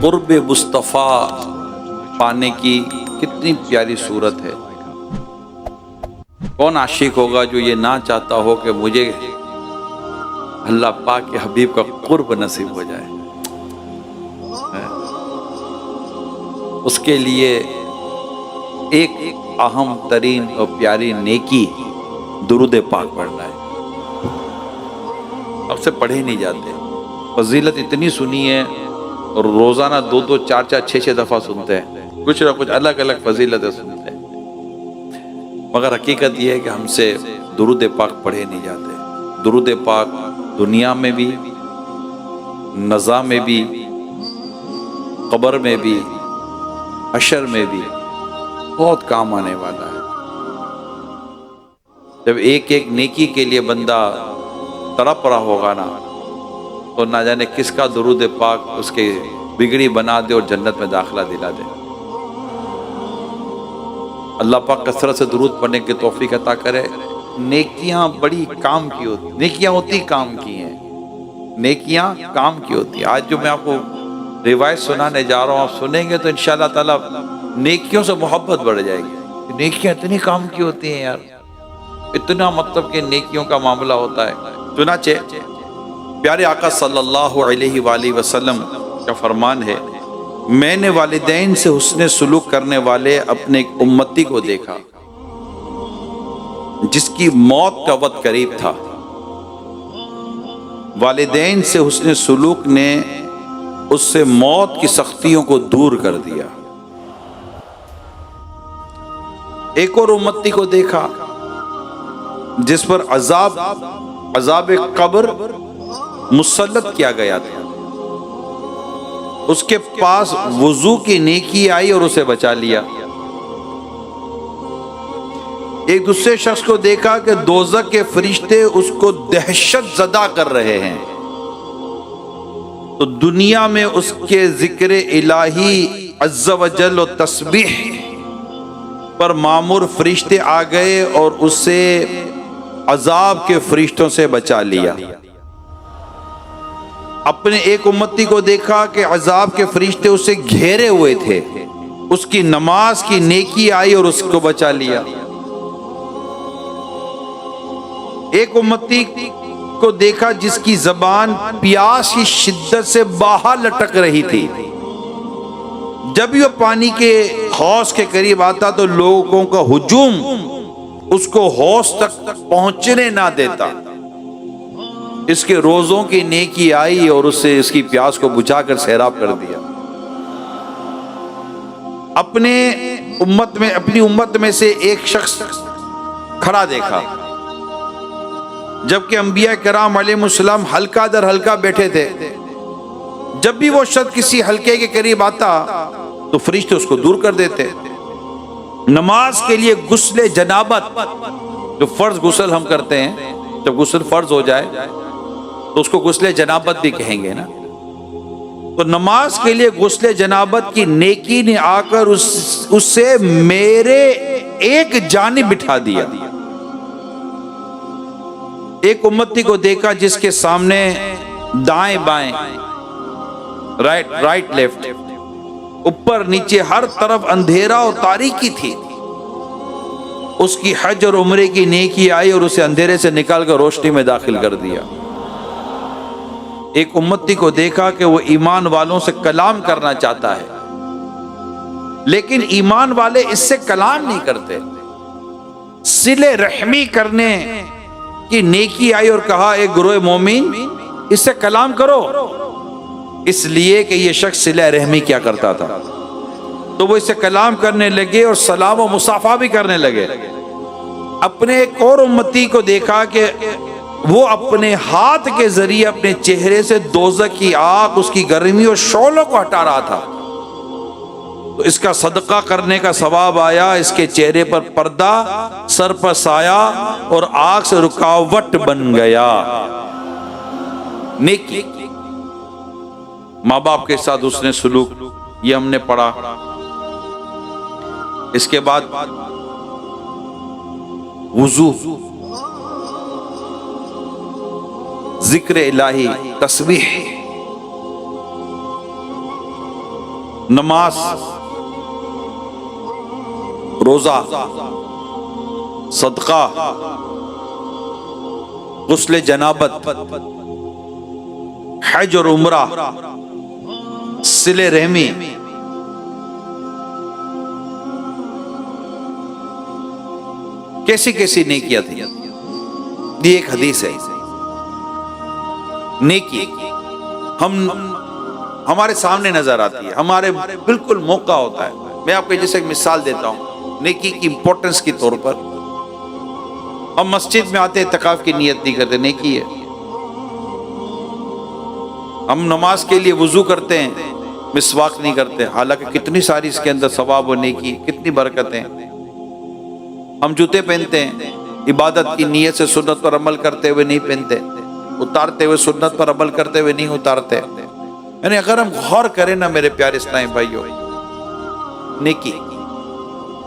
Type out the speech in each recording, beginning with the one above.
قرب مصطفیٰ پانے کی کتنی پیاری صورت ہے۔ کون عاشق ہوگا جو یہ نہ چاہتا ہو کہ مجھے اللہ پاک کے حبیب کا قرب نصیب ہو جائے۔ اس کے لیے ایک اہم ترین اور پیاری نیکی درود پاک پڑھنا ہے۔ اب سے پڑھے نہیں جاتے، فضیلت اتنی سنی ہے اور روزانہ 2 4 6 دفعہ سنتے ہیں، کچھ نہ کچھ الگ الگ فضیلتیں سنتے ہیں، مگر حقیقت یہ ہے کہ ہم سے درود پاک پڑھے نہیں جاتے۔ درود پاک دنیا میں بھی، نزا میں بھی، قبر میں بھی، حشر میں بھی بہت کام آنے والا ہے۔ جب ایک ایک نیکی کے لیے بندہ تڑپ رہا ہوگا نا، تو نہ جانے کس کا درود پاک اس کے بگڑی بنا دے اور جنت میں داخلہ دلا دے۔ اللہ پاک کثرت سے درود پڑھنے کی توفیق عطا کرے۔ نیکیاں بڑی کام کی ہوتی، نیکیاں ہوتی کام کی ہیں، نیکیاں کام کی ہوتی ہیں۔ آج جو میں آپ کو روایت سنانے جا رہا ہوں، آپ سنیں گے تو انشاءاللہ تعالی نیکیوں سے محبت بڑھ جائے گی۔ نیکیاں اتنی کام کی ہوتی ہیں یار، اتنا مطلب کہ نیکیوں کا معاملہ ہوتا ہے۔ چنانچہ پیارے آقا صلی اللہ علیہ وآلہ وسلم کا فرمان ہے، میں نے والدین سے حسن سلوک کرنے والے اپنے ایک امتی کو دیکھا جس کی موت کا وقت قریب تھا۔ والدین سے حسن سلوک نے اس سے موت کی سختیوں کو دور کر دیا۔ ایک اور امتی کو دیکھا جس پر عذاب قبر مسلط کیا گیا تھا، اس کے پاس وضو کی نیکی آئی اور اسے بچا لیا۔ ایک دوسرے شخص کو دیکھا کہ دوزخ کے فرشتے اس کو دہشت زدہ کر رہے ہیں، تو دنیا میں اس کے ذکر الہی عز و جل و تسبیح پر مامور فرشتے آ گئے اور اسے عذاب کے فرشتوں سے بچا لیا۔ اپنے ایک امتی کو دیکھا کہ عذاب کے فرشتے اسے گھیرے ہوئے تھے، اس کی نماز کی نیکی آئی اور اس کو بچا لیا۔ ایک امتی کو دیکھا جس کی زبان پیاس کی شدت سے باہر لٹک رہی تھی، جب وہ پانی کے حوض کے قریب آتا تو لوگوں کا ہجوم اس کو حوض تک پہنچنے نہ دیتا۔ اس کے روزوں کی نیکی آئی اور اسے اس کی پیاس کو بجھا کر سیراب کر دیا۔ اپنی امت میں سے ایک شخص کھڑا دیکھا جبکہ انبیاء کرام علیہ السلام حلقہ در حلقہ بیٹھے تھے۔ جب بھی وہ شخص کسی حلقے کے قریب آتا تو فرشتے اس کو دور کر دیتے۔ نماز کے لیے غسل جنابت، جو فرض غسل ہم کرتے ہیں، جب غسل فرض ہو جائے تو اس کو غسل جنابت بھی کہیں گے نا، تو نماز کے لیے غسل جنابت کی نیکی نے آ کر اسے میرے ایک جانب بٹھا دیا۔ ایک امتی کو دیکھا جس کے سامنے دائیں بائیں، رائٹ لیفٹ، اوپر نیچے ہر طرف اندھیرا اور تاریکی تھی۔ اس کی حج اور عمرے کی نیکی آئی اور اسے اندھیرے سے نکال کر روشنی میں داخل کر دیا۔ ایک امتی کو دیکھا کہ وہ ایمان والوں سے کلام کرنا چاہتا ہے، لیکن ایمان والے اس سے کلام نہیں کرتے۔ صلہ رحمی کرنے کی نیکی آئی اور کہا، اے گروہ مومن اس سے کلام کرو، اس لیے کہ یہ شخص صلہ رحمی کیا کرتا تھا۔ تو وہ اس سے کلام کرنے لگے اور سلام و مصافحہ بھی کرنے لگے۔ اپنے ایک اور امتی کو دیکھا کہ وہ اپنے ہاتھ کے ذریعے اپنے چہرے سے دوزخ کی آگ، اس کی گرمی اور شعلوں کو ہٹا رہا تھا، تو اس کا صدقہ کرنے کا ثواب آیا۔ اس کے چہرے پر پردہ، سر پر سایہ اور آگ سے رکاوٹ بن گیا۔ نیکی، ماں باپ کے ساتھ اس نے سلوک، یہ ہم نے پڑھا۔ اس کے بعد وضو، ذکر الہی، تسبیح، نماز، روزہ، صدقہ، غسل جنابت، حج اور عمرہ، صلہ رحمی، کیسی کیسی نیکیاں تھی. یہ ایک حدیث ہے. نیکی ہمارے سامنے نظر آتی ہے، ہمارے بالکل موقع ہوتا ہے. میں آپ کو جیسے ایک مثال دیتا ہوں نیکی کی امپورٹنس کی طور پر. ہم مسجد میں آتے اعتکاف کی نیت نہیں کرتے، نیکی ہے. ہم نماز کے لیے وضو کرتے ہیں، مسواک نہیں کرتے، حالانکہ کتنی ساری اس کے اندر ثواب و نیکی، کتنی برکتیں. ہم جوتے پہنتے ہیں، عبادت کی نیت سے سنت پر عمل کرتے ہوئے نہیں پہنتے، اتارتے ہوئے سنت پر عمل کرتے ہوئے نہیں اتارتے. یعنی اگر ہم غور کریں نا میرے پیارے اسلامی بھائیوں، نیکی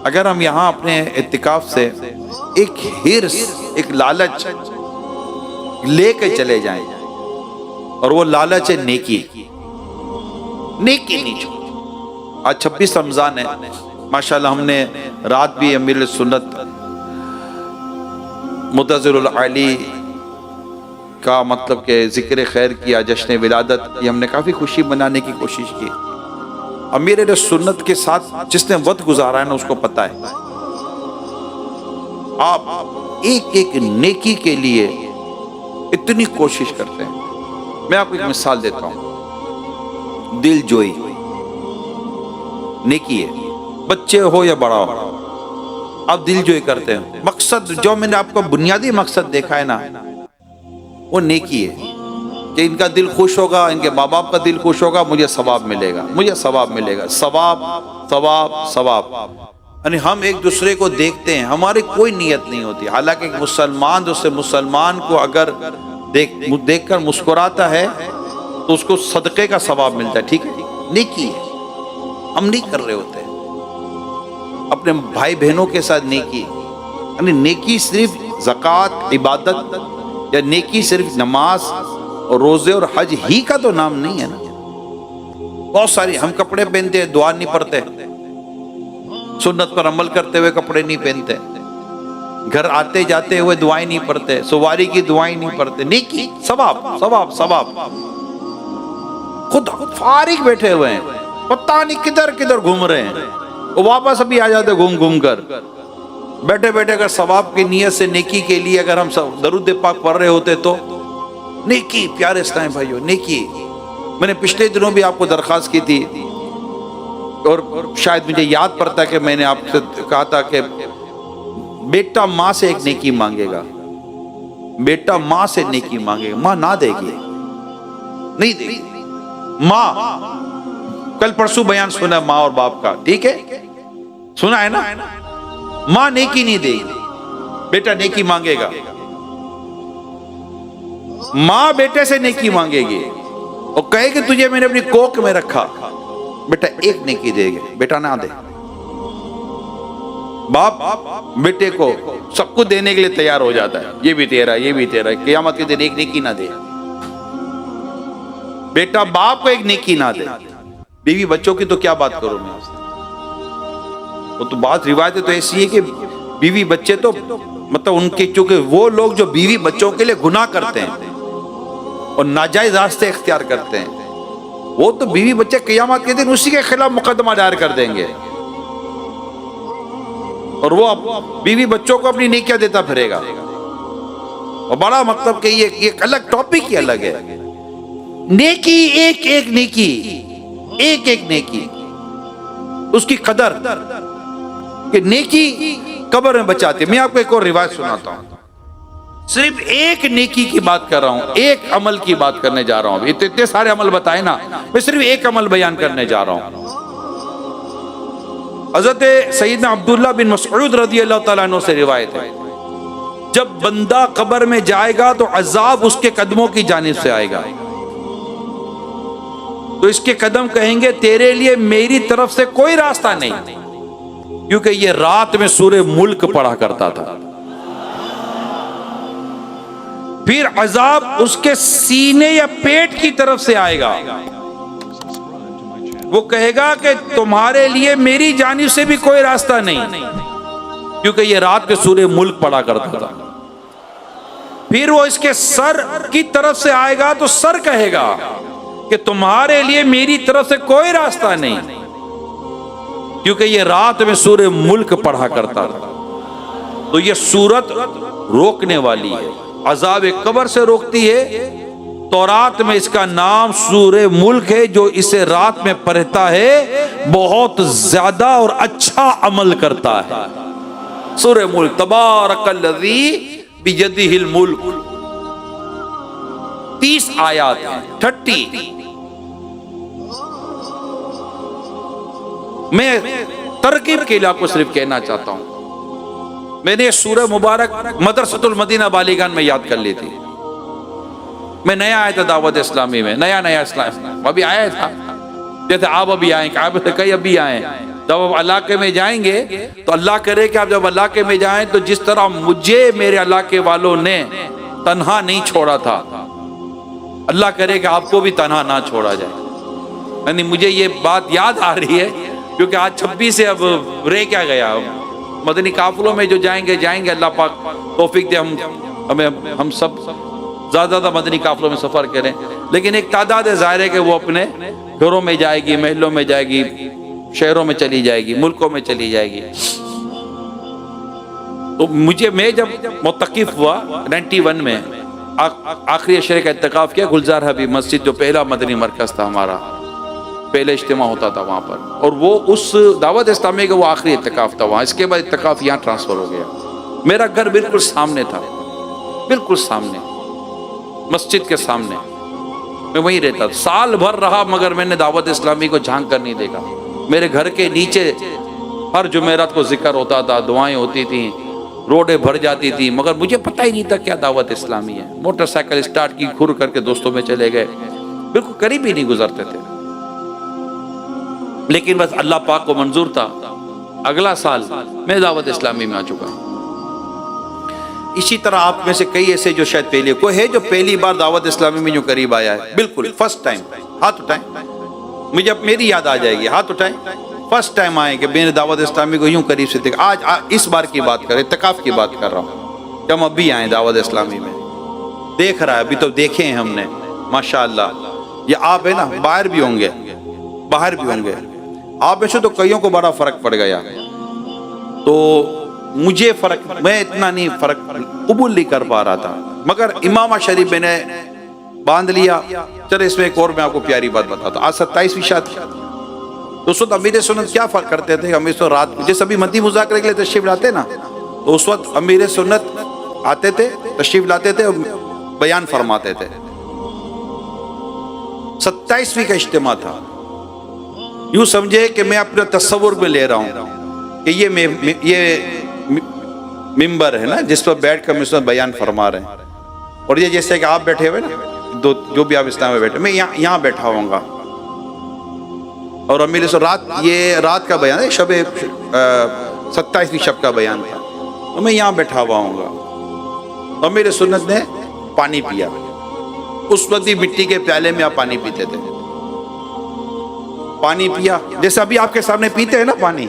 اگر ہم یہاں اپنے اعتکاف سے ایک ہرس، ایک لالچ لے کے چلے جائیں، اور وہ لالچ ہے نیکی. نیکی نہیں چھوڑ. آج 26 رمضان ہے، ماشاءاللہ ہم نے رات بھی امیر سنت متظر العالی کا مطلب کہ ذکر خیر کیا، جشن ولادت، یہ ہم نے کافی خوشی منانے کی کوشش کی. امیر سنت کے ساتھ جس نے وقت گزارا ہے نا اس کو پتا ہے. آپ ایک ایک نیکی کے لیے اتنی کوشش کرتے ہیں. میں آپ کو ایک مثال دیتا ہوں. دل جوئی نیکی ہے، بچے ہو یا بڑا ہو، آپ دل جوئی کرتے ہیں. مقصد جو میں نے آپ کو بنیادی مقصد دیکھا ہے نا وہ نیکی ہے کہ ان کا دل خوش ہوگا، ان کے ماں باپ کا دل خوش ہوگا، مجھے ثواب ملے گا، مجھے ثواب ملے گا. ثواب ثواب ثواب. یعنی ہم ایک دوسرے کو دیکھتے ہیں، ہماری کوئی نیت نہیں ہوتی. حالانکہ ایک مسلمان دوسرے مسلمان کو اگر دیکھ کر مسکراتا ہے تو اس کو صدقے کا ثواب ملتا ہے. ٹھیک ہے، نیکی ہے. ہم نہیں کر رہے ہوتے اپنے بھائی بہنوں کے ساتھ نیکی. یعنی نیکی صرف زکوٰۃ عبادت یا نیکی صرف نماز اور روزے اور حج ہی کا تو نام نہیں ہے نا. بہت ساری ہم کپڑے پہنتے ہیں، دعا نہیں پڑھتے، سنت پر عمل کرتے ہوئے کپڑے نہیں پہنتے، گھر آتے جاتے ہوئے دعائیں نہیں پڑھتے، سواری کی دعائیں نہیں پڑھتے. نیکی ثواب ثواب ثواب. خود فارغ بیٹھے ہوئے ہیں، پتہ نہیں کدھر کدھر گھوم رہے ہیں، وہ واپس ابھی آ جاتے گھوم گھوم کر. بیٹھے بیٹھے اگر ثواب کی نیت سے نیکی کے لیے اگر ہم درود پاک پڑھ رہے ہوتے تو نیکی. پیارے اسلامی بھائیوں، نیکی. میں نے پچھلے دنوں بھی آپ کو درخواست کی تھی، اور شاید مجھے یاد پڑتا کہ میں نے آپ سے کہا تھا کہ بیٹا ماں سے ایک نیکی مانگے گا، بیٹا ماں سے نیکی مانگے گا. ماں نہ دے گی، نہیں دے گی. ماں کل پرسوں بیان سنا ماں اور باپ کا، ٹھیک ہے، سنا ہے نا. ماں نیکی نہیں دے گی، بیٹا نیکی مانگے گا. ماں بیٹے سے نیکی مانگے گی اور کہے کہ تجھے میں نے اپنی کوکھ میں رکھا، بیٹا ایک نیکی دے گے، بیٹا نہ دے. باپ بیٹے کو سب کچھ دینے کے لیے تیار ہو جاتا ہے، یہ بھی تیرا یہ بھی تیرا. قیامت کے دن ایک نیکی نہ دے. بیٹا باپ کو ایک نیکی نہ دے. بیوی بچوں کی تو کیا بات کروں میں. وہ تو بات روایتیں تو ایسی ہے کہ بیوی بچے تو مطلب ان کے، چونکہ وہ لوگ جو بیوی بچوں کے لیے گناہ کرتے ہیں اور ناجائز راستے اختیار کرتے ہیں، وہ تو بیوی بچے قیامت کے دن اسی کے خلاف مقدمہ دائر کر دیں گے، اور وہ بیوی بچوں کو اپنی نیکیاں دیتا پھرے گا. اور بڑا مطلب کہ یہ ایک الگ ٹاپک ہی الگ ہے. نیکی ایک ایک نیکی، ایک ایک نیکی، اس کی قدر کہ نیکی قبر میں بچاتے. میں آپ کو ایک اور روایت سناتا ہوں. صرف ایک نیکی کی بات کر رہا ہوں، ایک عمل کی بات کرنے جا رہا ہوں. اتنے سارے عمل بتائے نا، میں صرف ایک عمل بیان کرنے جا رہا ہوں. حضرت سیدنا عبداللہ بن مسعود رضی اللہ تعالیٰ عنہ سے روایت ہے، جب بندہ قبر میں جائے گا تو عذاب اس کے قدموں کی جانب سے آئے گا. تو اس کے قدم کہیں گے تیرے لیے میری طرف سے کوئی راستہ نہیں، کیونکہ یہ رات میں سورہ ملک پڑھا کرتا تھا. پھر عذاب اس کے سینے یا پیٹ کی طرف سے آئے گا. وہ کہے گا کہ تمہارے لیے میری جانب سے بھی کوئی راستہ نہیں، کیونکہ یہ رات کے سورہ ملک پڑھا کرتا تھا۔ پھر وہ اس کے سر کی طرف سے آئے گا تو سر کہے گا کہ تمہارے لیے میری طرف سے کوئی راستہ نہیں، کیونکہ یہ رات میں سورہ ملک پڑھا کرتا تھا۔ تو یہ سورت روکنے والی ہے، عذاب قبر سے روکتی ہے۔ تورات میں اس کا نام سورہ ملک ہے، جو اسے رات میں پڑھتا ہے بہت زیادہ اور اچھا عمل کرتا ہے۔ سورہ ملک، تبارک الذی بیدہ الملک، 30 آیات ہیں، 30۔ میں ترغیب کے علاقے کو صرف کہنا چاہتا ہوں، میں نے سورہ مبارک مدرسۃ المدینہ بالیگان میں یاد کر لی تھی۔ میں نیا آیا تھا دعوت اسلامی میں، نیا اسلام ابھی آیا تھا، جیسے آپ ابھی آئیں، آپ سے کئی ابھی آئیں۔ جب آپ علاقے میں جائیں گے تو اللہ کرے کہ آپ جب علاقے میں جائیں تو جس طرح مجھے میرے علاقے والوں نے تنہا نہیں چھوڑا تھا، اللہ کرے کہ آپ کو بھی تنہا نہ چھوڑا جائے۔ یعنی مجھے یہ بات یاد آ رہی ہے کیونکہ آج 26 سے اب رہ کیا گیا، مدنی قافلوں میں جو جائیں گے اللہ پاک توفیق دے ہم سب زیادہ مدنی قافلوں میں سفر کریں، لیکن ایک تعداد ظاہر ہے کہ وہ اپنے گھروں میں جائے گی، محلوں میں جائے گی، شہروں میں چلی جائے گی، ملکوں میں چلی جائے گی۔ تو میں جب متقف ہوا 91 میں، آخری عشرے کا اعتکاف کیا گلزار حبیب مسجد، جو پہلا مدنی مرکز تھا ہمارا، پہلے اجتماع ہوتا تھا وہاں پر، اور وہ اس دعوت اسلامی کا وہ آخری اعتکاف تھا وہاں۔ اس کے بعد اعتکاف یہاں ٹرانسفر ہو گیا۔ میرا گھر بالکل سامنے تھا، بالکل سامنے، مسجد کے سامنے، میں وہیں رہتا تھا۔ سال بھر رہا مگر میں نے دعوت اسلامی کو جھانک کر نہیں دیکھا۔ میرے گھر کے نیچے ہر جمعرات کو ذکر ہوتا تھا، دعائیں ہوتی تھیں، روڈیں بھر جاتی تھی، مگر مجھے پتہ ہی نہیں تھا کیا دعوت اسلامی ہے۔ موٹر سائیکل اسٹارٹ کی، گھر کر کے دوستوں میں چلے گئے، بالکل قریب ہی نہیں گزرتے تھے۔ لیکن بس اللہ پاک کو منظور تھا، اگلا سال میں دعوت اسلامی میں آ چکا ہوں۔ اسی طرح آپ میں سے کئی ایسے جو شاید پہلے کوئی ہے جو پہلی بار دعوت اسلامی میں جو قریب آیا ہے، بالکل فرسٹ ٹائم، ہاتھ اٹھائیں، مجھے اب میری یاد آ جائے گی، ہاتھ اٹھائیں۔ فرسٹ ٹائم آئے کہ میں نے دعوت اسلامی کو یوں قریب سے دیکھا۔ آج اس بار کی بات کر رہے، اعتکاف کی بات کر رہا ہوں، کہ ہم ابھی آئے دعوت اسلامی میں، دیکھ رہا ہے، ابھی تو دیکھے ہیں ہم نے ماشاءاللہ۔ یہ آپ ہے نا، باہر بھی ہوں گے، آپ میں سے تو کئیوں کو بڑا فرق پڑ گیا، تو مجھے فرق، میں اتنا نہیں فرق قبول نہیں کر پا رہا تھا، مگر امامہ شریف میں نے باندھ لیا۔ چلے اس میں ایک اور میں آپ کو پیاری بات بتاتا ہوں۔ آج 27ویں شادی، تو اس وقت امیر سنت کیا فرق کرتے تھے؟ ہم اس وقت رات جیسے ابھی مدنی مذاکرے کے لیے تشریف لاتے نا، تو اس وقت امیر سنت آتے تھے، تشریف لاتے تھے، بیان فرماتے تھے۔ 27ویں کا اجتماع تھا، یوں سمجھے کہ میں اپنے تصور میں لے رہا ہوں کہ یہ ممبر ہے نا جس پر بیٹھ کر میں بیان فرما رہے ہیں، اور یہ جیسے کہ آپ بیٹھے ہوئے نا، جو بھی آپ اسلام میں بیٹھے، میں یہاں بیٹھا ہوں گا، اور امیر سے یہ رات کا بیان ہے، شب 27ویں شب کا بیان تھا، تو میں یہاں بیٹھا ہوا ہوں گا۔ امیر سنت نے پانی پیا، اس وقت بھی مٹی کے پیالے میں آپ پانی پیتے تھے، پانی پیا جیسے ابھی آپ کے سامنے پیتے ہیں نا پانی،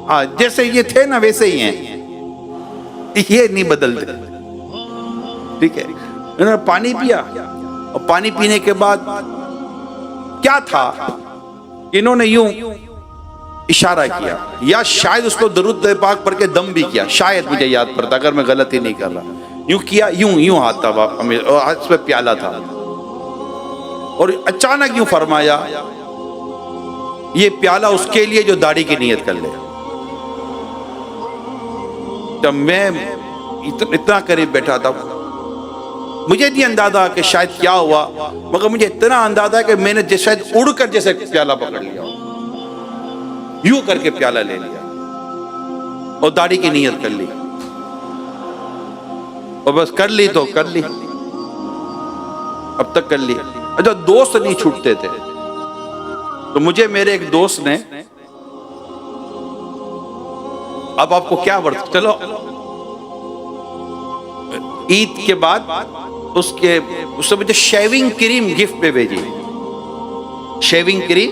ہاں جیسے یہ تھے نا ویسے ہی ہیں، یہ نہیں بدلتے، ٹھیک ہے۔ انہوں نے پانی پیا، اور پانی پینے کے بعد کیا تھا، انہوں نے یوں اشارہ کیا، یا شاید اس کو درود پاک پڑھ کے دم بھی کیا، شاید مجھے یاد پڑتا اگر میں غلطی نہیں کر رہا، یوں کیا، یوں ہاتھ تھا، ہاتھ پہ پیالہ تھا، اور اچانک یوں فرمایا، یہ پیالہ اس کے لیے جو داڑھی کی نیت کر لے۔ جب میں اتنا قریب بیٹھا تھا، مجھے نہیں اندازہ کہ شاید کیا ہوا، مگر مجھے اتنا اندازہ ہے کہ میں نے شاید اڑ کر جیسے پیالہ پکڑ لیا، یوں کر کے پیالہ لے لیا اور داڑھی کی نیت کر لی، اور بس کر لی تو کر لی، اب تک کر لی۔ اچھا دوست نہیں چھوٹتے تھے، تو مجھے میرے ایک دوست نے، اب آپ کو کیا ورد، چلو عید کے بعد اس نے مجھے شیونگ کریم گفٹ پہ بھیجی، شیونگ کریم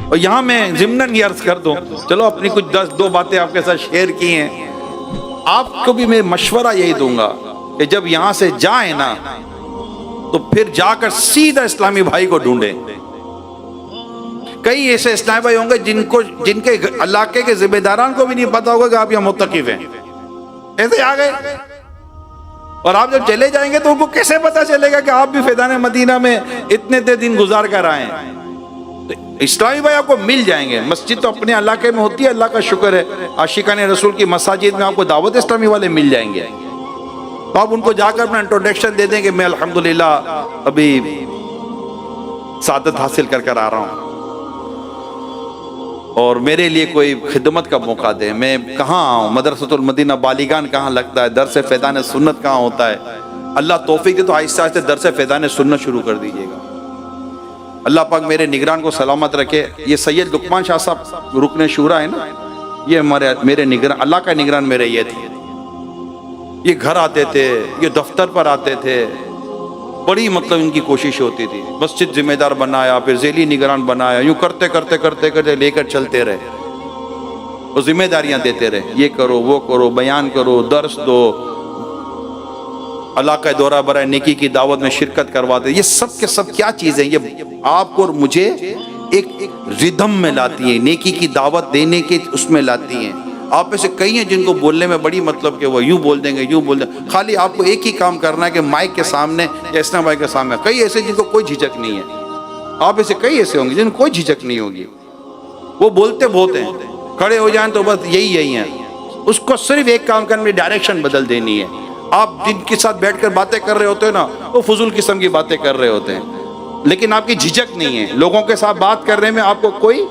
اور یہاں میں ضمناً یہ عرض کر دوں، چلو اپنی کچھ 10 باتیں آپ کے ساتھ شیئر کی ہیں، آپ کو بھی میں مشورہ یہی دوں گا کہ جب یہاں سے جائیں نا تو پھر جا کر سیدھا اسلامی بھائی کو ڈھونڈیں۔ کئی ایسے اسلامی بھائی ہوں گے جن کے علاقے کے ذمہ داران کو بھی نہیں پتا ہوگا کہ آپ یہاں متقف ہیں، ایسے آ گئے، اور آپ جب چلے جائیں گے تو ان کو کیسے پتا چلے گا کہ آپ بھی فیضان مدینہ میں اتنے دن گزار کر آئے ہیں؟ اسلامی بھائی آپ کو مل جائیں گے، مسجد تو اپنے علاقے میں ہوتی ہے، اللہ کا شکر ہے، عاشقان رسول کی مساجد میں آپ کو دعوت اسلامی والے مل جائیں گے، تو آپ ان کو جا کر اپنا انٹروڈکشن دے دیں کہ میں الحمدللہ ابھی سعادت حاصل کر آ رہا ہوں، اور میرے لیے کوئی خدمت کا موقع دیں، میں کہاں آؤں، مدرسۃ المدینہ بالیگان کہاں لگتا ہے، درس فیضان سنت کہاں ہوتا ہے، اللہ توفیق دے تو آہستہ آہستہ درس فیضان سنت شروع کر دیجیے گا۔ اللہ پاک میرے نگران کو سلامت رکھے۔ یہ سید لقمان شاہ صاحب رکن شورا ہے نا، یہ میرے نگران، اللہ کا نگران میرے یہ تھے، یہ گھر آتے تھے، یہ دفتر پر آتے تھے، بڑی مطلب ان کی کوشش ہوتی تھی، مسجد ذمہ دار بنایا، پھر ذیلی نگران بنایا، یوں کرتے لے کر چلتے رہے، وہ ذمہ داریاں دیتے رہے، یہ کرو وہ کرو، بیان کرو، درس دو، علاقہ دورہ برائے نیکی کی دعوت میں شرکت کرواتے۔ یہ سب کے سب کیا چیزیں، یہ آپ کو اور مجھے ایک ردھم میں لاتی ہیں، نیکی کی دعوت دینے کے اس میں لاتی ہیں۔ آپ میں سے کئی ہیں جن کو بولنے میں بڑی مطلب کہ وہ یوں بول دیں گے، خالی آپ کو ایک ہی کام کرنا ہے کہ مائک کے سامنے یا اسلام بھائی کے سامنے۔ کئی ایسے جن کو کوئی جھجک نہیں ہے، آپ میں سے کئی ایسے ہوں گے جن کو کوئی جھجک نہیں ہوگی، وہ بولتے بہت ہیں، کھڑے ہو جائیں تو بس یہی ہیں، اس کو صرف ایک کام کرنے میں ڈائریکشن بدل دینی ہے۔ آپ جن کے ساتھ بیٹھ کر باتیں کر رہے ہوتے ہیں نا، وہ فضول قسم کی باتیں کر رہے ہوتے ہیں، لیکن آپ کی جھجک نہیں ہے، لوگوں کے ساتھ بات کرنے میں آپ کو کوئی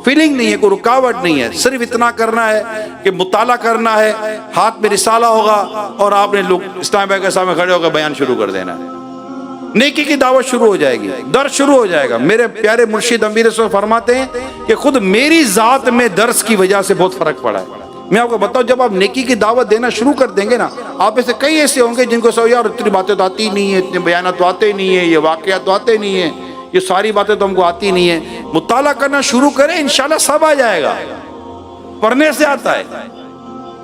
فیلنگ نہیں ہے، کوئی رکاوٹ نہیں ہے، صرف اتنا کرنا ہے کہ مطالعہ کرنا ہے، ہاتھ میں رسالہ ہوگا اور آپ نے لوگ اسلام بھائی کے سامنے کھڑے ہو کر بیان شروع کر دینا ہے، نیکی کی دعوت شروع ہو جائے گی، درس شروع ہو جائے گا۔ میرے پیارے مرشد امیر صاحب فرماتے ہیں کہ خود میری ذات میں درس کی وجہ سے بہت فرق پڑا ہے۔ میں آپ کو بتاؤں، جب آپ نیکی کی دعوت دینا شروع کر دیں گے نا، آپ میں سے کئی ایسے ہوں گے جن کو سو یار اتنی باتیں تو آتی نہیں ہیں، اتنے بیانات تو آتے نہیں ہیں، یہ واقعات تو آتے نہیں ہیں، یہ ساری باتیں تو ہم کو آتی نہیں ہیں۔ مطالعہ کرنا شروع کریں، انشاءاللہ سب آ جائے گا۔ پڑھنے سے آتا ہے،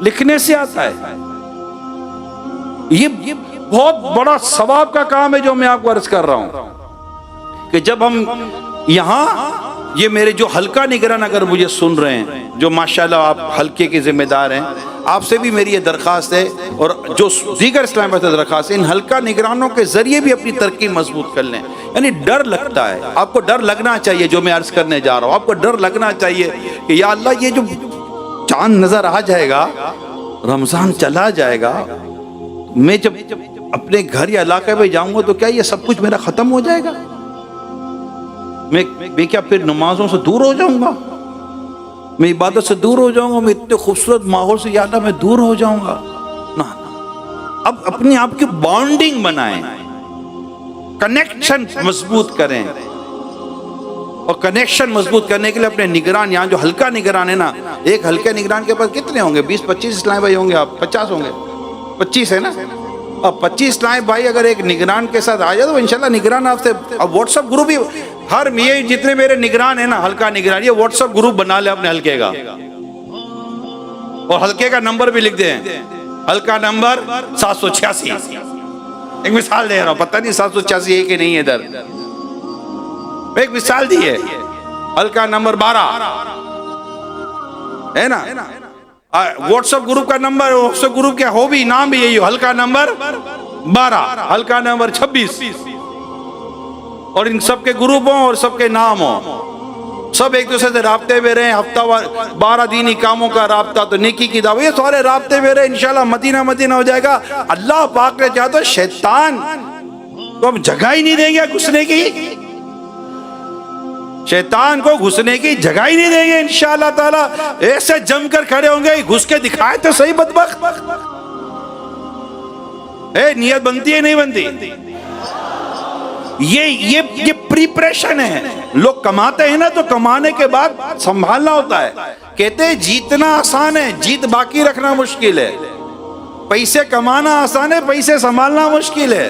لکھنے سے آتا ہے، یہ بہت بڑا ثواب کا کام ہے جو میں آپ کو عرض کر رہا ہوں کہ جب ہم یہاں، یہ میرے جو حلقہ نگران اگر مجھے سن رہے ہیں، جو ماشاءاللہ آپ حلقے کے ذمہ دار ہیں، آپ سے بھی میری یہ درخواست ہے اور جو دیگر اسلام بھائی سے درخواست ہے، ان حلقہ نگرانوں کے ذریعے بھی اپنی ترقی مضبوط کر لیں۔ یعنی ڈر لگتا ہے، آپ کو ڈر لگنا چاہیے، جو میں عرض کرنے جا رہا ہوں، آپ کو ڈر لگنا چاہیے کہ یا اللہ یہ جو چاند نظر آ جائے گا، رمضان چلا جائے گا، میں جب اپنے گھر یا علاقے میں جاؤں گا تو کیا یہ سب کچھ میرا ختم ہو جائے گا؟ میں کیا پھر نمازوں سے دور ہو جاؤں گا، میں عبادت سے دور ہو جاؤں گا، میں اتنے خوبصورت ماحول سے یا اللہ میں دور ہو جاؤں گا؟ نہ، اب اپنی آپ کی بانڈنگ بنائیں، کنیکشن مضبوط کریں، اور کنیکشن مضبوط کرنے کے لیے اپنے نگران، یہاں جو حلقہ نگران ہے نا، ایک حلقہ نگران کے پاس کتنے ہوں گے؟ 20-25 اسلامی بھائی ہوں گے، آپ 50 ہوں گے، 25 ہے نا؟ اب 25 اسلامی بھائی اگر ایک نگران کے ساتھ آ جائے تو انشاءاللہ نگران آپ سے، اب واٹس ایپ گروپ بھی ہر یہ جتنے میرے نگران ہیں نا، حلقہ نگران، یہ واٹس ایپ گروپ بنا لے اپنے حلقے کا، اور حلقے کا نمبر بھی لکھ دیں، حلقہ نمبر 786۔ ایک مثال دے رہا ہوں، پتہ نہیں 786 ہے کہ نہیں ہے ادھر، ایک مثال دی ہے، حلقہ نمبر 12 ہے نا، واٹس ایپ گروپ کا نمبر، واٹس ایپ گروپ کیا ہو بھی نام بھی یہی ہو، حلقہ نمبر 12، حلقہ نمبر 26، اور ان سب کے گروپ ہوں اور سب کے نام ہوں، سب ایک دوسرے سے رابطے میں رہیں، ہفتہ 12 دینی کاموں کا رابطہ، تو نیکی کی دعوت، یہ سارے رابطے میں رہیں، انشاءاللہ مدینہ مدینہ ہو جائے گا۔ اللہ پاک نے چاہا تو شیطان کو ہم جگہ ہی نہیں دیں گے گھسنے کی، شیطان کو گھسنے کی جگہ ہی نہیں دیں گے انشاءاللہ تعالیٰ، ایسے جم کر کھڑے ہوں گے، گھس کے دکھائے تو صحیح بدبخت، نیت بنتی ہے نہیں بنتی؟ یہ پریپریشن ہے۔ لوگ کماتے ہیں نا تو کمانے کے بعد سنبھالنا ہوتا ہے، کہتے ہیں جیتنا آسان ہے، جیت باقی رکھنا مشکل ہے، پیسے کمانا آسان ہے، پیسے سنبھالنا مشکل ہے۔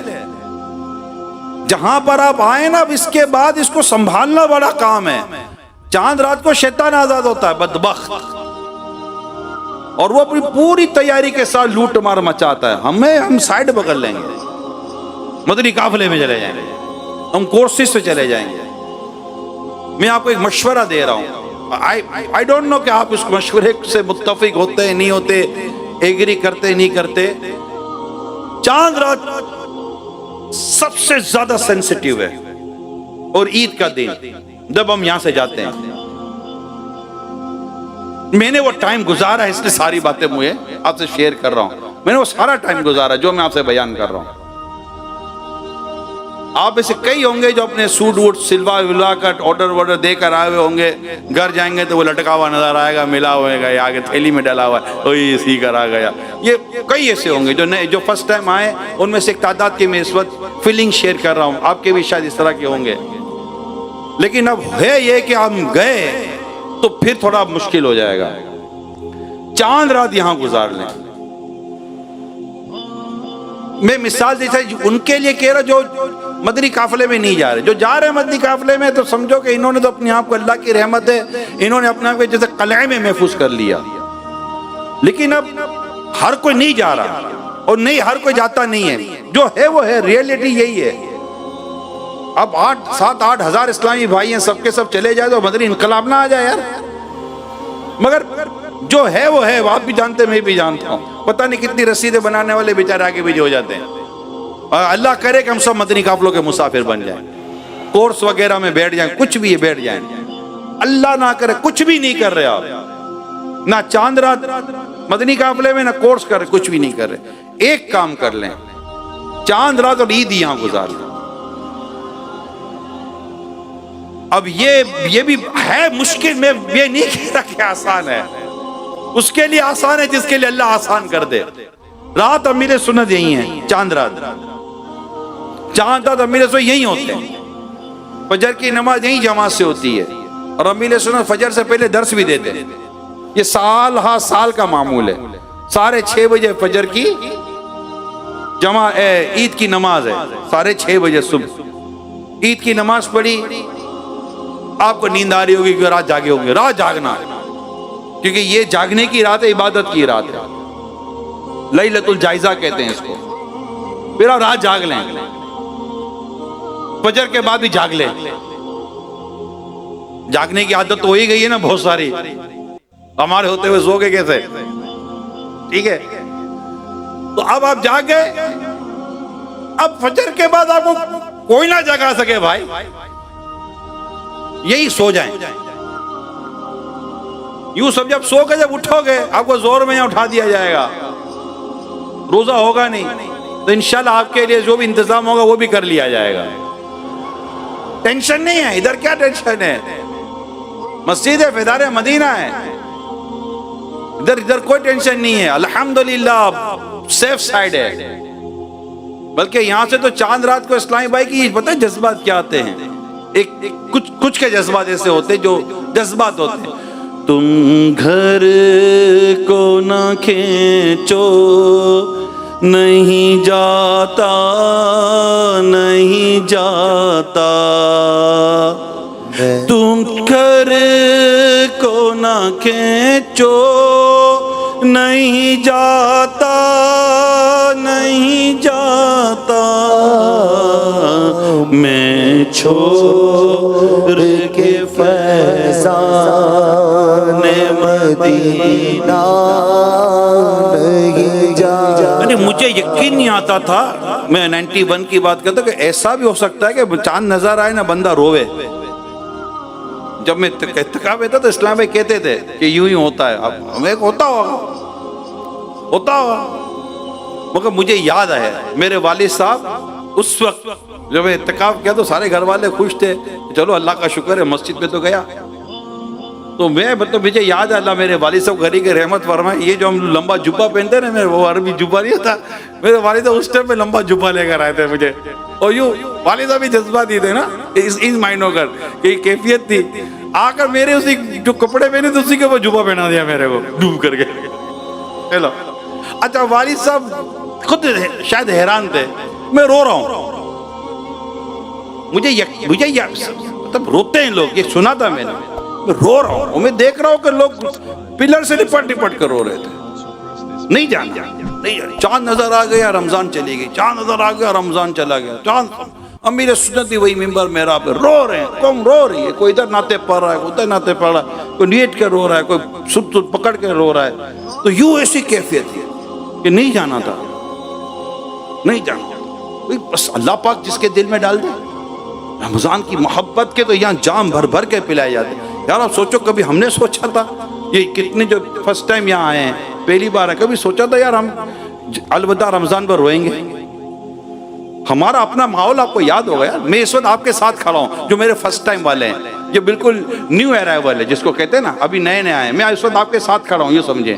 جہاں پر آپ آئے نا، اب اس کے بعد اس کو سنبھالنا بڑا کام ہے۔ چاند رات کو شیطان آزاد ہوتا ہے بدبخت، اور وہ اپنی پوری تیاری کے ساتھ لوٹ مار مچاتا ہے. ہم سائڈ پکڑ لیں گے، مدنی قافلے میں چلے جائیں گے، ہم کورسز پہ چلے جائیں گے. میں آپ کو ایک مشورہ دے رہا ہوں، I don't know کہ آپ اس مشورے سے متفق ہوتے ہیں نہیں ہوتے، ایگری کرتے نہیں کرتے. چاند رات سب سے زیادہ سینسٹیو ہے، اور عید کا دن جب ہم یہاں سے جاتے ہیں. میں نے وہ ٹائم گزارا ہے، اس لیے ساری باتیں مجھے آپ سے شیئر کر رہا ہوں. میں نے وہ سارا ٹائم گزارا جو میں آپ سے بیان کر رہا ہوں. آپ میں سے کئی ہوں گے جو اپنے سوٹ ووٹ سلوا ولوا کا آرڈر دے کر آئے ہوئے ہوں گے. گھر جائیں گے تو وہ لٹکا ہوا نظر آئے گا، ملا ہوئے گا، یا آگے تھیلی میں ڈلا ہوا ہے، وہی اسی کرا گیا. یہ کئی ایسے ہوں گے جو فرسٹ ٹائم آئے، ان میں سے ایک تعداد کی میں اس وقت فیلنگ شیئر کر رہا ہوں. آپ کے بھی شاید اس طرح کے ہوں گے. لیکن اب ہے یہ کہ ہم گئے تو پھر تھوڑا مشکل ہو جائے گا. چاند رات یہاں گزار لیں. میں مثال دیتا ان کے لیے کہہ رہا جو مدنی قافلے میں نہیں جا رہے. جو جا رہے ہیں مدنی قافلے میں تو سمجھو کہ انہوں نے تو اپنے آپ کو، اللہ کی رحمت ہے، انہوں نے اپنے آپ کو جیسے قلعے میں محفوظ کر لیا. لیکن اب ہر کوئی نہیں جا رہا، اور نہیں ہر کوئی جاتا نہیں ہے. جو ہے وہ ہے، ریئلٹی یہی ہے. اب 7-8 ہزار اسلامی بھائی ہیں، سب کے سب چلے جائے تو مدنی انقلاب نہ آ جائے یار. مگر جو ہے وہ ہے، آپ بھی جانتے میں بھی جانتا ہوں. پتہ نہیں کتنی رسیدیں بنانے والے بیچارے آگے بھی جو ہو جاتے ہیں. اللہ کرے کہ ہم سب مدنی قافلوں کے مسافر بن جائیں، کورس وغیرہ میں بیٹھ جائیں، کچھ بھی بیٹھ جائیں. اللہ نہ کرے کچھ بھی نہیں کر رہے آپ، نہ چاند رات مدنی قافلے میں، نہ کورس کر رہے، کچھ بھی نہیں کر رہے. ایک کام کر لیں، چاند رات اور عید یہاں گزار لیں. اب یہ بھی ہے مشکل، میں یہ نہیں کہتا کہ آسان ہے. اس کے لیے آسان ہے جس کے لیے اللہ آسان کر دے. رات امیر سنت یہی ہے، چاند رات امیر سنت یہی ہوتے ہیں. فجر کی نماز یہی جماعت سے ہوتی ہے، اور امیر سنت فجر سے پہلے درس بھی دیتے ہیں. یہ سال ہا سال کا معمول ہے. 6:30 بجے فجر کی عید کی نماز ہے، 6:30 بجے صبح عید کی نماز پڑھی. آپ کو نیند آ رہی ہوگی کہ رات جاگے ہوگی. رات جاگنا ہے، کیونکہ یہ جاگنے کی رات ہے، عبادت کی رات ہے. لیلۃ الجائزہ کہتے ہیں اس کو. پھر آپ رات جاگ لیں، فجر کے بعد بھی جاگ لیں. جاگنے کی عادت تو ہو ہی گئی ہے نا بہت ساری. ہمارے ہوتے ہوئے سو گئے کیسے؟ ٹھیک ہے، تو اب آپ جاگ گئے. اب فجر کے بعد آپ کو کوئی نہ جگا سکے بھائی، یہی سو جائیں. یوں سب جب سو کے جب اٹھو گے، آپ کو زور میں اٹھا دیا جائے گا. روزہ ہوگا نہیں تو انشاءاللہ آپ کے لیے جو بھی انتظام ہوگا وہ بھی کر لیا جائے گا. ٹینشن نہیں ہے ادھر. کیا ٹینشن ہے؟ مسجد فدار مدینہ ہے، ادھر کوئی ٹینشن نہیں ہے. الحمدللہ سیف سائیڈ ہے. بلکہ یہاں سے تو چاند رات کو اسلامی بھائی کی پتہ ہے جذبات کیا آتے ہیں. کچھ کے جذبات ایسے ہوتے جو جذبات ہوتے ہیں. تم گھر کو نہ کھینچو، نہیں جاتا نہیں جاتا. تم گھر کو نہ کھینچو، نہیں جاتا نہیں جاتا. میں چھوڑ کے فیضان مدینہ نہیں جاتا. مجھے یقین نہیں آتا تھا، میں 91 کی بات کرتا کہ ایسا بھی ہو سکتا ہے کہ چاند نظر آئے نہ بندہ روے. جب میں اعتکاف میں تھا تو اسلام بھائی کہتے تھے کہ یوں ہی ہوتا ہے. اب ہمیں ہوتا ہوگا. مگر مجھے یاد آیا میرے والد صاحب اس وقت جب میں اعتکاف کیا تو سارے گھر والے خوش تھے، چلو اللہ کا شکر ہے مسجد میں تو گیا. تو مجھے یاد ہے، اللہ میرے والد صاحب گھر کی رحمت فرمائے. یہ جو ہم لمبا جبہ پہنتے ہیں نا، وہ عربی جبہ نہیں ہوتا، میرے والد صاحب اس ٹائم میں لمبا جبہ لے کر آئے تھے مجھے. اور یوں والد صاحب بھی جذبات دی تھے نا اس معنوں کر کہ کیفیت تھی. آ کر میرے اسی جو کپڑے پہنے تھے اسی کے وہ جبہ پہنا دیا میرے کو ڈوب کر کے. چلو اچھا، والد صاحب خود شاید حیران تھے. میں رو رہا ہوں، مجھے مطلب روتے ہیں لوگ، یہ سنا تھا میں نے. میں رو رہا ہوں، میں دیکھ رہا ہوں کہ لوگ پلر سے لپٹ لپٹ کر رو رہے تھے. نہیں جانا، نہیں جانا. چاند نظر آ گیا، رمضان چلی گئی. چاند نظر آ گیا، رمضان چلا گیا. چاند امیر سنت بھی وہی ممبر میرا پہ رو رہے ہیں. قوم رو رہی ہے، کوئی ادھر ناطے پڑھ رہا ہے، کوئی ادھر ناطے پڑھ رہا ہے، کوئی نیٹ کے رو رہا ہے، کوئی ست پکڑ کے رو رہا ہے. تو یوں ایسی کیفیت ہے کہ نہیں جانا تھا، نہیں جانا. بس اللہ پاک جس کے دل میں ڈال دے. رمضان کی محبت کے تو یہاں جام بھر بھر کے پلائے جاتے ہیں. یار آپ سوچو، کبھی ہم نے سوچا تھا یہ کتنے جو فرسٹ ٹائم یہاں آئے ہیں، پہلی بار ہے، کبھی سوچا تھا یار ہم الوداع رمضان پر روئیں گے؟ ہمارا اپنا ماحول آپ کو یاد ہوگا. یار میں اس وقت آپ کے ساتھ کھڑا ہوں جو میرے فرسٹ ٹائم والے ہیں، جو بالکل نیو ارائیول ہے جس کو کہتے ہیں نا، ابھی نئے نئے آئے ہیں. میں اس وقت آپ کے ساتھ کھڑا ہوں، یہ سمجھیں.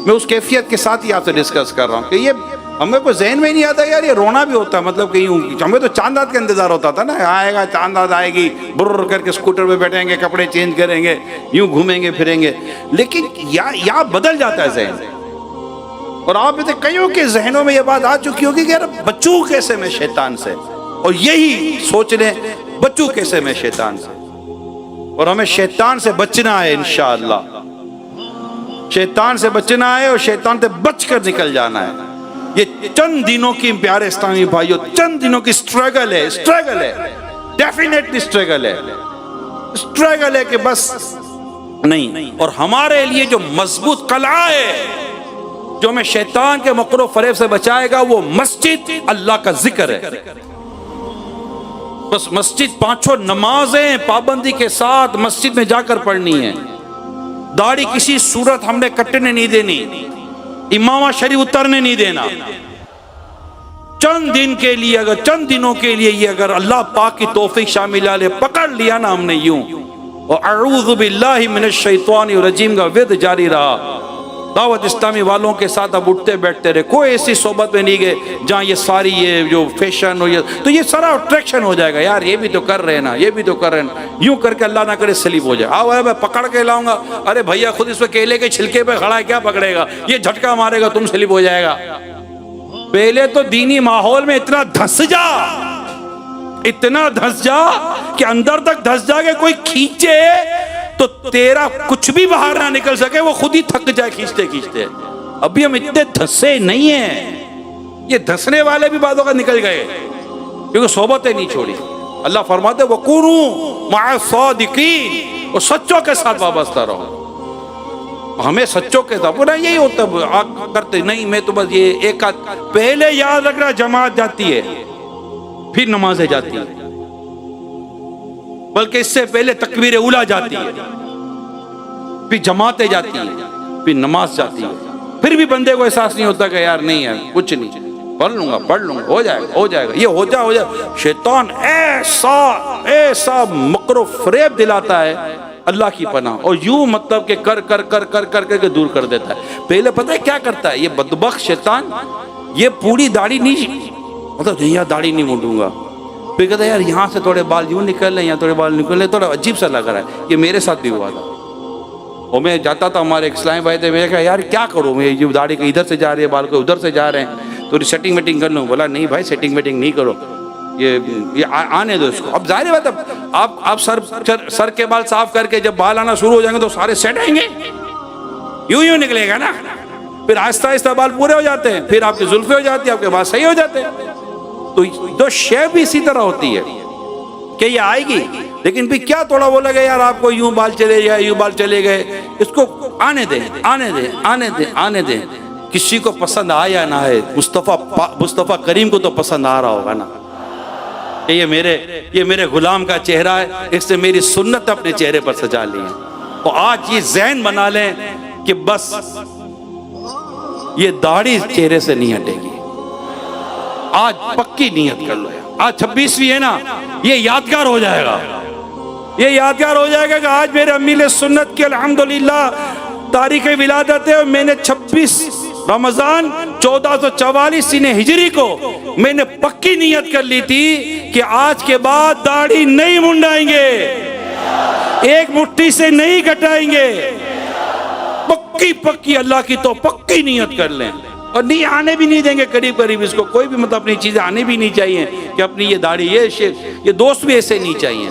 میں اس کیفیت کے ساتھ ہی آپ سے ڈسکس کر رہا ہوں کہ یہ ہمیں کوئی ذہن میں نہیں آتا یار یہ رونا بھی ہوتا ہے. مطلب کہ ہمیں تو چاند رات کا انتظار ہوتا تھا نا، آئے گا چاند رات آئے گی، برر کر کے اسکوٹر پہ بیٹھیں گے، کپڑے چینج کریں گے، یوں گھومیں گے پھریں گے. لیکن یہاں بدل جاتا ہے ذہن. اور آپ میں سے کئیوں کے ذہنوں میں یہ بات آ چکی ہوگی کہ یار بچوں کیسے میں شیطان سے، اور یہی سوچ لیں بچوں کیسے میں شیطان سے. اور ہمیں شیطان سے بچنا ہے انشاءاللہ. شیطان سے بچنا ہے اور شیطان سے بچ کر نکل جانا ہے. یہ چند دنوں کی پیارے اسلامی بھائیوں، چند دنوں کی سٹرگل ہے. سٹرگل ہے، ڈیفینیٹلی سٹرگل ہے. سٹرگل ہے کہ بس نہیں. اور ہمارے لیے جو مضبوط قلعہ ہے جو ہمیں شیطان کے مکر و فریب سے بچائے گا، وہ مسجد اللہ کا ذکر ہے. بس مسجد، پانچوں نمازیں پابندی کے ساتھ مسجد میں جا کر پڑھنی ہے. داڑھی کسی صورت ہم نے کٹنے نہیں دینی، امامہ شریف اترنے نہیں دینا. چند دن کے لیے، اگر چند دنوں کے لیے یہ اگر اللہ پاک کی توفیق شامل علیہ پکڑ لیا نا ہم نے یوں، اور اعوذ باللہ من الشیطان الرجیم کا ورد جاری رہا. دعوت اسلامی والوں کے ساتھ اب اٹھتے بیٹھتے رہے. کوئی ایسی صحبت میں نہیں گئے جہاں یہ ساری یہ جو فیشن ہو، تو یہ سارا اٹریکشن ہو جائے گا. یار یہ بھی تو کر رہے ہیں نا، یہ بھی تو کر رہے ہیں، یوں کر کے اللہ نہ کرے سلیپ ہو جائے. آؤ میں پکڑ کے لاؤں گا. ارے بھیا خود اس پہ کیلے کے چھلکے پہ کھڑا ہے، کیا پکڑے گا؟ یہ جھٹکا مارے گا، تم سلیپ ہو جائے گا. پہلے تو دینی ماحول میں اتنا دھس جا، اتنا دھس جا کہ اندر تک دھس جا کہ کوئی کھینچے تو تیرا کچھ بھی باہر نہ نکل سکے، وہ خود ہی تھک جائے کھینچتے کھینچتے. ابھی ہم اتنے دھسے نہیں ہیں. یہ دھسنے والے بھی بعضوں کا نکل گئے کیونکہ صحبتیں نہیں چھوڑی. اللہ فرماتے وَكُونُوا مَعَ الصَّادِقِينَ، اور سچوں کے ساتھ وابستہ رہو. ہمیں سچوں کے ساتھ پورا یہی ہوتا کرتے نہیں. میں تو بس یہ ایک پہلے یاد رکھنا، جماعت جاتی ہے پھر نمازیں جاتی ہے، بلکہ اس سے پہلے تکبیر اولیٰ جاتی ہے، پھر جماعتیں جاتی ہیں، پھر نماز جاتی ہے. پھر بھی بندے کو احساس نہیں ہوتا کہ یار نہیں ہے کچھ نہیں، پڑھ لوں گا، ہو جائے گا، ہو جائے گا، یہ ہو جائے. شیطان ایسا مکر و فریب دلاتا ہے، اللہ کی پناہ. اور یوں مطلب کہ کر کے دور کر دیتا ہے. پہلے پتہ ہے کیا کرتا ہے یہ بدبخت شیطان؟ یہ پوری داڑھی نہیں، مطلب یہاں داڑھی نہیں مونڈوں گا، پھر کہتا ہے یار یہاں سے تھوڑے بال یوں نکل لیں، یہاں تھوڑے بال نکل لیں، تھوڑا عجیب سا لگ رہا ہے. یہ میرے ساتھ بھی ہوا تھا. اور میں جاتا تھا، ہمارے ایک اسلامی بھائی تھے، میں نے کہا یار کیا کروں، میں یہ داڑھی کو ادھر سے جا رہی ہے، بال کو ادھر سے جا رہے ہیں، تو سیٹنگ میٹنگ کر لوں. بولا نہیں بھائی سیٹنگ میٹنگ نہیں کرو، یہ آنے دو اس کو. اب ظاہر بات ہے آپ سر کے بال صاف کر کے جب بال آنا شروع ہو جائیں گے تو سارے سیٹ آئیں گے، یوں نکلے گا نا. پھر آہستہ آہستہ بال پورے ہو جاتے ہیں، پھر آپ کی زلفیں ہو جاتی ہیں، آپ کے بال صحیح ہو جاتے ہیں. تو شیپ بھی اسی طرح ہوتی ہے کہ یہ آئے گی، لیکن پھر کیا تھوڑا وہ لگے یار آپ کو یوں بال چلے گئے، یوں بال چلے گئے. اس کو آنے دیں. کسی کو پسند آئے یا نہ آئے، مصطفیٰ کریم کو تو پسند آ رہا ہوگا نا کہ یہ میرے غلام کا چہرہ ہے، اس نے میری سنت اپنے چہرے پر سجا لی ہے. اور آج یہ ذہن بنا لیں کہ بس یہ داڑھی چہرے سے نہیں ہٹے گی. آج پکی نیت کر لو، آج 26ویں ہے نا، یہ یادگار ہو جائے گا. یہ یادگار ہو جائے گا کہ آج میرے امیل سنت کی الحمدللہ تاریخ ولادت ہے، اور میں نے 26 رمضان 1444 سنہ ہجری کو میں نے پکی نیت کر لی تھی کہ آج کے بعد داڑھی نہیں منڈائیں گے، ایک مٹھی سے نہیں کٹائیں گے. پکی اللہ کی تو پکی نیت کر لیں، اور نہیں آنے بھی نہیں دیں گے قریب اس کو. کوئی بھی مطلب اپنی چیزیں آنے بھی نہیں چاہیے کہ اپنی یہ داڑھی، یہ دوست بھی ایسے نہیں چاہیے.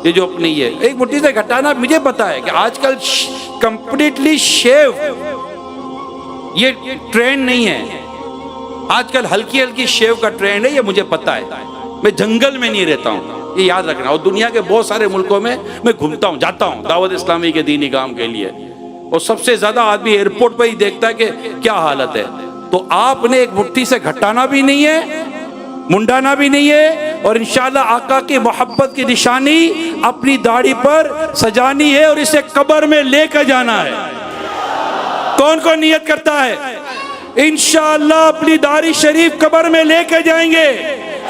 یہ جو اپنی یہ ایک مٹھی سے گھٹانا، مجھے پتا ہے کہ آج کل کمپلیٹلی شیو یہ ٹرینڈ نہیں ہے، آج کل ہلکی ہلکی شیو کا ٹرینڈ ہے، یہ مجھے پتا ہے، میں جنگل میں نہیں رہتا ہوں، یہ یاد رکھنا۔ اور دنیا کے بہت سارے ملکوں میں میں گھومتا ہوں، جاتا ہوں دعوت اسلامی کے دینی کام کے لیے، اور سب سے زیادہ آدمی ایئرپورٹ پہ ہی دیکھتا ہے کہ کیا حالت ہے۔ تو آپ نے ایک مٹھی سے گھٹانا بھی نہیں ہے، منڈانا بھی نہیں ہے، اور انشاءاللہ آقا کی محبت کی نشانی اپنی داڑھی پر سجانی ہے اور اسے قبر میں لے کر جانا ہے۔ کون کون نیت کرتا ہے؟ انشاءاللہ اپنی داڑھی شریف قبر میں لے کے جائیں گے،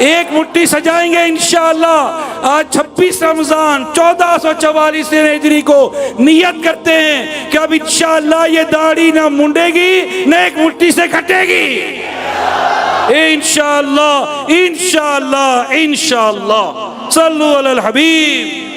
ایک مٹھی سجائیں گے انشاءاللہ۔ آج 26 رمضان 1444 ہجری کو نیت کرتے ہیں کہ اب انشاءاللہ یہ داڑھی نہ منڈے گی نہ ایک مٹھی سے کٹے گی، انشاءاللہ انشاءاللہ انشاءاللہ۔ صلو علی الحبیب۔